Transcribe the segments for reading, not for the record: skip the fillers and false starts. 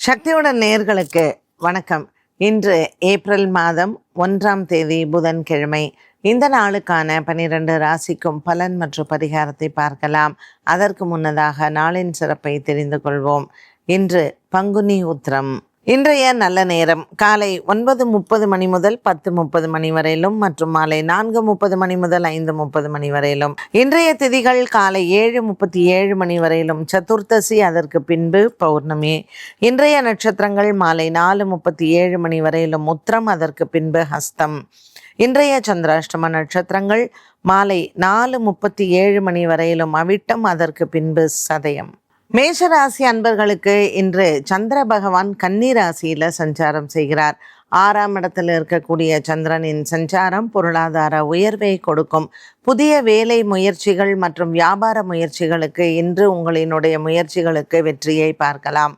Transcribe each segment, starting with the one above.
சக்தியுடன் நேயர்களுக்கு வணக்கம். இன்று ஏப்ரல் மாதம் 1ஆம் தேதி புதன்கிழமை. இந்த நாளுக்கான 12 ராசிக்கும் பலன் மற்றும் பரிகாரத்தை பார்க்கலாம். அதற்கு முன்னதாக நாளின் சிறப்பை தெரிந்து கொள்வோம். இன்று பங்குனி உத்திரம். இன்றைய நல்ல நேரம் காலை 9:30 மணி முதல் 10:30 மணி வரையிலும் மற்றும் மாலை 4:30 மணி முதல் 5:30 மணி வரையிலும். இன்றைய திதிகள் காலை 7:37 மணி வரையிலும் சதுர்த்தசி, அதற்கு பின்பு பௌர்ணமி. இன்றைய நட்சத்திரங்கள் மாலை 4:37 மணி வரையிலும் உத்திரம், அதற்கு பின்பு ஹஸ்தம். இன்றைய சந்திராஷ்டம நட்சத்திரங்கள் மாலை 4:37 மணி வரையிலும் அவிட்டம், அதற்கு பின்பு சதயம். மேஷராசி அன்பர்களுக்கு இன்று சந்திர பகவான் கன்னி ராசியில் சஞ்சாரம் செய்கிறார். 6ஆம் இடத்தில் இருக்கக்கூடிய சந்திரனின் சஞ்சாரம் பொருளாதார உயர்வை கொடுக்கும். புதிய வேலை முயற்சிகள் மற்றும் வியாபார முயற்சிகளுக்கு இன்று உங்களினுடைய முயற்சிகளுக்கு வெற்றியை பார்க்கலாம்.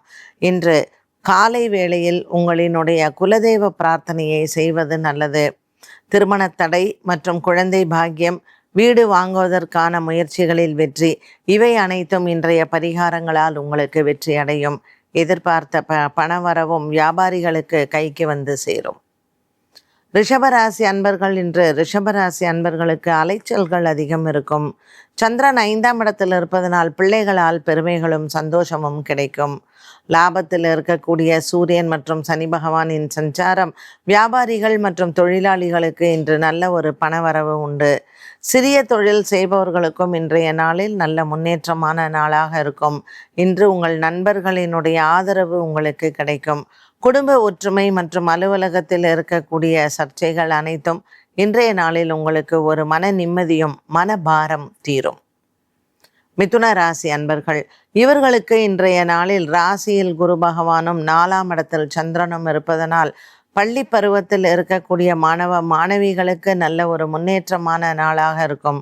இன்று காலை வேளையில் உங்களினுடைய குலதெய்வ பிரார்த்தனையை செய்வது நல்லது. திருமண தடை மற்றும் குழந்தை பாக்கியம், வீடு வாங்குவதற்கான முயற்சிகளில் வெற்றி, இவை அனைத்தும் இன்றைய பரிகாரங்களால் உங்களுக்கு வெற்றி அடையும். எதிர்பார்த்த பணவரவும் வியாபாரிகளுக்கு கைக்கு வந்து சேரும். ரிஷபராசி அன்பர்கள் இன்று ரிஷபராசி அன்பர்களுக்கு அலைச்சல்கள் அதிகம் இருக்கும். சந்திரன் 5ஆம் இடத்தில் இருப்பதனால் பிள்ளைகளால் பெருமைகளும் சந்தோஷமும் கிடைக்கும். லாபத்தில் இருக்கக்கூடிய சூரியன் மற்றும் சனி பகவானின் சஞ்சாரம் வியாபாரிகள் மற்றும் தொழிலாளிகளுக்கு இன்று நல்ல ஒரு பணவரவு உண்டு. சிறிய தொழில் செய்பவர்களுக்கும் இன்றைய நாளில் நல்ல முன்னேற்றமான நாளாக இருக்கும். இன்று உங்கள் நண்பர்களினுடைய ஆதரவு உங்களுக்கு கிடைக்கும். குடும்ப ஒற்றுமை மற்றும் அலுவலகத்தில் இருக்கக்கூடிய சர்ச்சைகள் அனைத்தும் இன்றைய நாளில் உங்களுக்கு ஒரு மன நிம்மதியும் மனபாரம் தீரும். மிதுன ராசி அன்பர்கள், இவர்களுக்கு இன்றைய நாளில் ராசியில் குரு பகவானும் 4ஆம் இடத்தில் சந்திரனும் இருப்பதனால் பள்ளி பருவத்தில் இருக்கக்கூடிய மாணவ மாணவிகளுக்கு நல்ல ஒரு முன்னேற்றமான நாளாக இருக்கும்.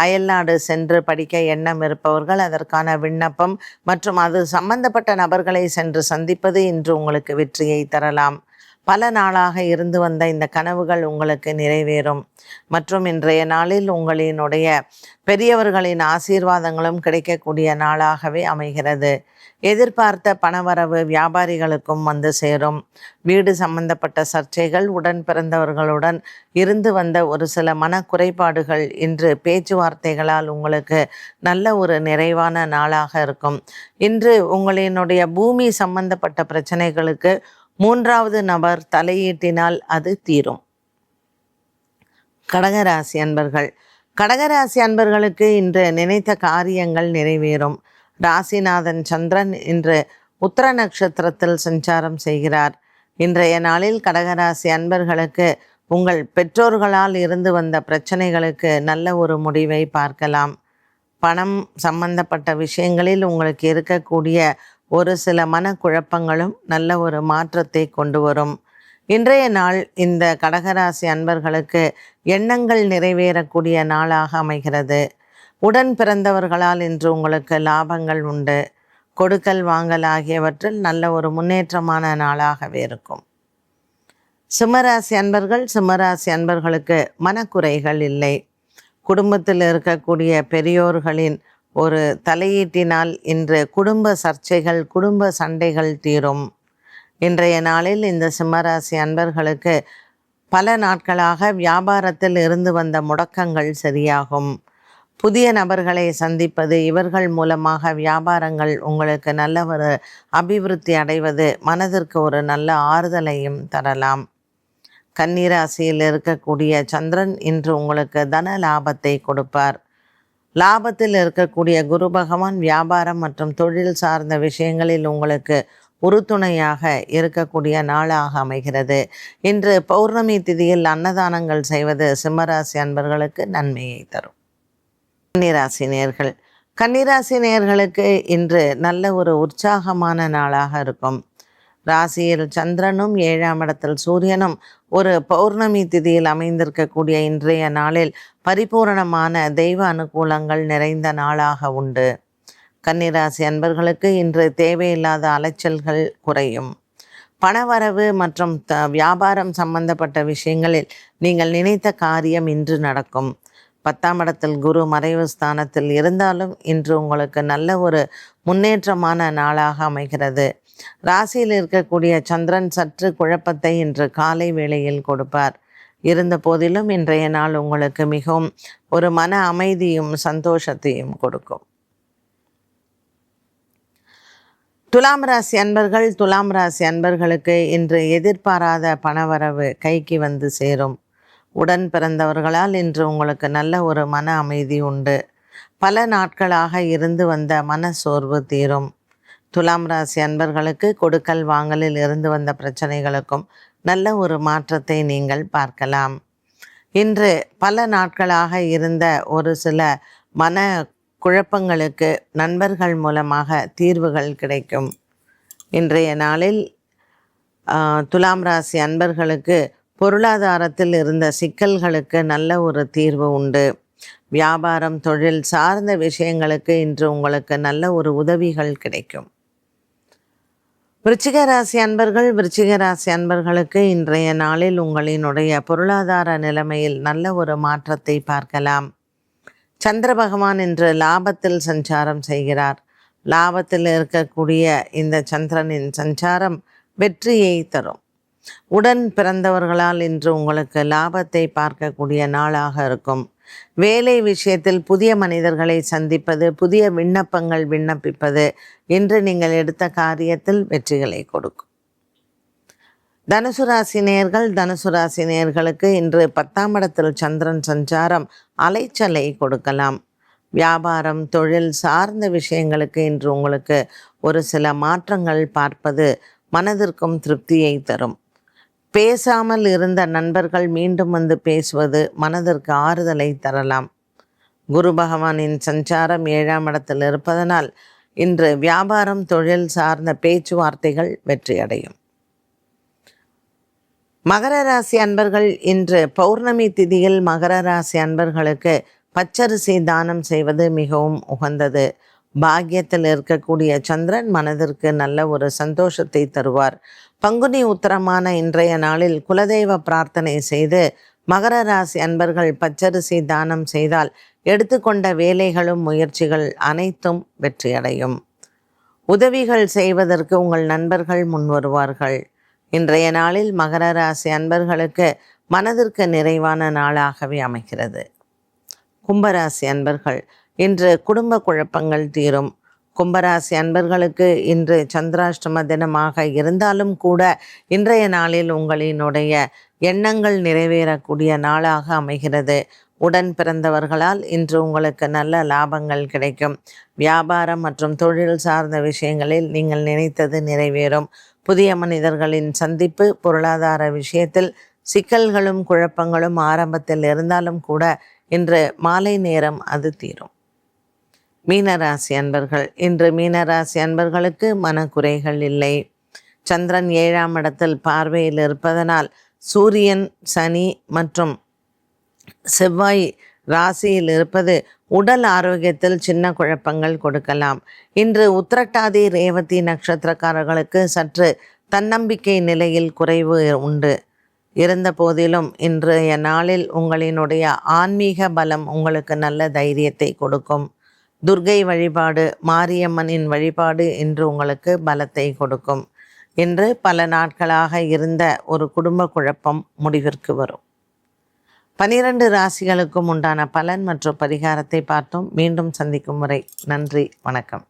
அயல்நாடு சென்று படிக்க எண்ணம் இருப்பவர்கள் அதற்கான விண்ணப்பம் மற்றும் அது சம்பந்தப்பட்ட நபர்களை சென்று சந்திப்பது இன்று உங்களுக்கு வெற்றியை தரலாம். பல நாளாக இருந்து வந்த இந்த கனவுகள் உங்களுக்கு நிறைவேறும். மற்றும் இன்றைய நாளில் உங்களினுடைய பெரியவர்களின் ஆசீர்வாதங்களும் கிடைக்கக்கூடிய நாளாகவே அமைகிறது. எதிர்பார்த்த பணவரவு வியாபாரிகளுக்கும் வந்து சேரும். வீடு சம்பந்தப்பட்ட சர்ச்சைகள், உடன் பிறந்தவர்களுடன் இருந்து வந்த ஒரு சில மனக்குறைபாடுகள் இன்று பேச்சுவார்த்தைகளால் உங்களுக்கு நல்ல ஒரு நிறைவான நாளாக இருக்கும். இன்று உங்களினுடைய பூமி சம்பந்தப்பட்ட பிரச்சனைகளுக்கு 3வது நபர் தலையீட்டினால் அது தீரும். கடகராசி அன்பர்கள், கடகராசி அன்பர்களுக்கு இன்று நினைத்த காரியங்கள் நிறைவேறும். ராசிநாதன் சந்திரன் இன்று உத்திர நட்சத்திரத்தில் சஞ்சாரம் செய்கிறார். இன்றைய நாளில் கடகராசி அன்பர்களுக்கு உங்கள் பெற்றோர்களால் இருந்து வந்த பிரச்சனைகளுக்கு நல்ல ஒரு முடிவை பார்க்கலாம். பணம் சம்பந்தப்பட்ட விஷயங்களில் உங்களுக்கு இருக்கக்கூடிய ஒரு சில மனக்குழப்பங்களும் நல்ல ஒரு மாற்றத்தை கொண்டு வரும். இன்றைய நாள் இந்த கடகராசி அன்பர்களுக்கு எண்ணங்கள் நிறைவேறக்கூடிய நாளாக அமைகிறது. உடன் பிறந்தவர்களால் இன்று உங்களுக்கு லாபங்கள் உண்டு. கொடுக்கல் வாங்கல் ஆகியவற்றில் நல்ல ஒரு முன்னேற்றமான நாளாகவே இருக்கும். சிம்மராசி அன்பர்கள், சிம்மராசி அன்பர்களுக்கு மனக்குறைகள் இல்லை. குடும்பத்தில் இருக்கக்கூடிய பெரியோர்களின் ஒரு தலையீட்டினால் இன்று குடும்ப சர்ச்சைகள், குடும்ப சண்டைகள் தீரும். இன்றைய நாளில் இந்த சிம்மராசி அன்பர்களுக்கு பல நாட்களாக வியாபாரத்தில் இருந்து வந்த முடக்கங்கள் சரியாகும். புதிய நபர்களை சந்திப்பது, இவர்கள் மூலமாக வியாபாரங்கள் உங்களுக்கு நல்ல ஒரு அபிவிருத்தி அடைவது மனதிற்கு ஒரு நல்ல ஆறுதலையும் தரலாம். கன்னிராசியில் இருக்கக்கூடிய சந்திரன் இன்று உங்களுக்கு தன லாபத்தை கொடுப்பார். லாபத்தில் இருக்கக்கூடிய குரு பகவான் வியாபாரம் மற்றும் தொழில் சார்ந்த விஷயங்களில் உங்களுக்கு உறுதுணையாக இருக்கக்கூடிய நாளாக அமைகிறது. இன்று பௌர்ணமி திதியில் அன்னதானங்கள் செய்வது சிம்மராசி அன்பர்களுக்கு நன்மையை தரும். கன்னிராசி நேயர்கள், கன்னிராசி நேயர்களுக்கு இன்று நல்ல ஒரு உற்சாகமான நாளாக இருக்கும். ராசியில் சந்திரனும் 7ஆம் இடத்தில் சூரியனும் ஒரு பௌர்ணமி திதியில் அமைந்திருக்கக்கூடிய இன்றைய நாளில் பரிபூரணமான தெய்வ அனுகூலங்கள் நிறைந்த நாளாக உண்டு. கன்னிராசி அன்பர்களுக்கு இன்று தேவையில்லாத அலைச்சல்கள் குறையும். பணவரவு மற்றும் வியாபாரம் சம்பந்தப்பட்ட விஷயங்களில் நீங்கள் நினைத்த காரியம் இன்று நடக்கும். 10ஆம் இடத்தில் குரு மறைவு ஸ்தானத்தில் இருந்தாலும் இன்று உங்களுக்கு நல்ல ஒரு முன்னேற்றமான நாளாக அமைகிறது. ராசியில் இருக்கக்கூடிய சந்திரன் சற்று குழப்பத்தை இன்று காலை வேளையில் கொடுப்பார். இருந்த போதிலும் இன்றைய நாள் உங்களுக்கு மிகவும் ஒரு மன அமைதியும் சந்தோஷத்தையும் கொடுக்கும். துலாம் ராசி அன்பர்களுக்கு இன்று எதிர்பாராத பணவரவு கைக்கு வந்து சேரும். உடன் பிறந்தவர்களால் இன்று உங்களுக்கு நல்ல ஒரு மன அமைதி உண்டு. பல நாட்களாக இருந்து வந்த மன சோர்வு தீரும். துலாம் ராசி அன்பர்களுக்கு கொடுக்கல் வாங்கலில் இருந்து வந்த பிரச்சனைகளுக்கும் நல்ல ஒரு மாற்றத்தை நீங்கள் பார்க்கலாம். இன்று பல நாட்களாக இருந்த ஒரு சில மன குழப்பங்களுக்கு நண்பர்கள் மூலமாக தீர்வுகள் கிடைக்கும். இன்றைய நாளில் துலாம் ராசி அன்பர்களுக்கு பொருளாதாரத்தில் இருந்த சிக்கல்களுக்கு நல்ல ஒரு தீர்வு உண்டு. வியாபாரம் தொழில் சார்ந்த விஷயங்களுக்கு இன்று உங்களுக்கு நல்ல ஒரு உதவிகள் கிடைக்கும். விருச்சிக ராசி அன்பர்களுக்கு இன்றைய நாளில் உங்களினுடைய பொருளாதார நிலைமையில் நல்ல ஒரு மாற்றத்தை பார்க்கலாம். சந்திர பகவான் இன்று லாபத்தில் சஞ்சாரம் செய்கிறார். லாபத்தில் இருக்கக்கூடிய இந்த சந்திரனின் சஞ்சாரம் வெற்றியை தரும். உடன் பிறந்தவர்களால் இன்று உங்களுக்கு லாபத்தை பார்க்கக்கூடிய நாளாக இருக்கும். வேலை விஷயத்தில் புதிய மனிதர்களை சந்திப்பது, புதிய விண்ணப்பங்கள் விண்ணப்பிப்பது இன்று நீங்கள் எடுத்த காரியத்தில் வெற்றிகளை கொடுக்கும். தனுசு ராசி நேயர்களுக்கு இன்று 10ஆம் இடத்தில் சந்திரன் சஞ்சாரம் அலைச்சலை கொடுக்கலாம். வியாபாரம் தொழில் சார்ந்த விஷயங்களுக்கு இன்று உங்களுக்கு ஒரு சில மாற்றங்கள் பார்ப்பது மனதிற்கும் திருப்தியை தரும். பேசாமல் இருந்த நண்பர்கள் மீண்டும் வந்து பேசுவது மனதிற்கு ஆறுதலை தரலாம். குரு பகவானின் சஞ்சாரம் 7ஆம் இடத்தில் இருப்பதனால் இன்று வியாபாரம் தொழில் சார்ந்த பேச்சுவார்த்தைகள் வெற்றியடையும். மகர ராசி அன்பர்கள் இன்று பௌர்ணமி திதியில் மகர ராசி அன்பர்களுக்கு பச்சரிசி தானம் செய்வது மிகவும் உகந்தது. பாக்கியத்தில் இருக்கக்கூடிய சந்திரன் மனதிற்கு நல்ல ஒரு சந்தோஷத்தை தருவார். பங்குனி உத்தரமான இன்றைய நாளில் குலதெய்வ பிரார்த்தனை செய்து மகர ராசி அன்பர்கள் பச்சரிசி தானம் செய்தால் எடுத்துக்கொண்ட வேலைகளும் முயற்சிகள் அனைத்தும் வெற்றியடையும். உதவிகள் செய்வதற்கு உங்கள் நண்பர்கள் முன்வருவார்கள். இன்றைய நாளில் மகர ராசி அன்பர்களுக்கு மனதிற்கு நிறைவான நாளாகவே அமைகிறது. கும்பராசி அன்பர்கள் இன்று குடும்ப குழப்பங்கள் தீரும். கும்பராசி அன்பர்களுக்கு இன்று சந்திராஷ்டம தினமாக இருந்தாலும் கூட இன்றைய நாளில் உங்களினுடைய எண்ணங்கள் நிறைவேறக்கூடிய நாளாக அமைகிறது. உடன் பிறந்தவர்களால் இன்று உங்களுக்கு நல்ல லாபங்கள் கிடைக்கும். வியாபாரம் மற்றும் தொழில் சார்ந்த விஷயங்களில் நீங்கள் நினைத்தது நிறைவேறும். புதிய மனிதர்களின் சந்திப்பு, பொருளாதார விஷயத்தில் சிக்கல்களும் குழப்பங்களும் ஆரம்பத்தில் இருந்தாலும் கூட இன்று மாலை நேரம் அது தீரும். மீனராசி அன்பர்கள் இன்று மீனராசி அன்பர்களுக்கு மனக்குறைகள் இல்லை. சந்திரன் 7ஆம் இடத்தில் பார்வையில் இருப்பதனால் சூரியன், சனி மற்றும் செவ்வாய் ராசியில் இருப்பது உடல் ஆரோக்கியத்தில் சின்ன குழப்பங்கள் கொடுக்கலாம். இன்று உத்திரட்டாதி ரேவதி நட்சத்திரக்காரர்களுக்கு சற்று தன்னம்பிக்கை நிலையில் குறைவு உண்டு. இருந்த போதிலும் இன்றைய நாளில் உங்களினுடைய ஆன்மீக பலம் உங்களுக்கு நல்ல தைரியத்தை கொடுக்கும். துர்க்கை வழிபாடு, மாரியம்மனின் வழிபாடு இன்று உங்களுக்கு பலத்தை கொடுக்கும். இன்று பல நாட்களாக இருந்த ஒரு குடும்ப குழப்பம் முடிவிற்கு வரும். 12 ராசிகளுக்கும் உண்டான பலன் மற்றும் பரிகாரத்தை பார்த்தோம். மீண்டும் சந்திக்கும் முறை நன்றி, வணக்கம்.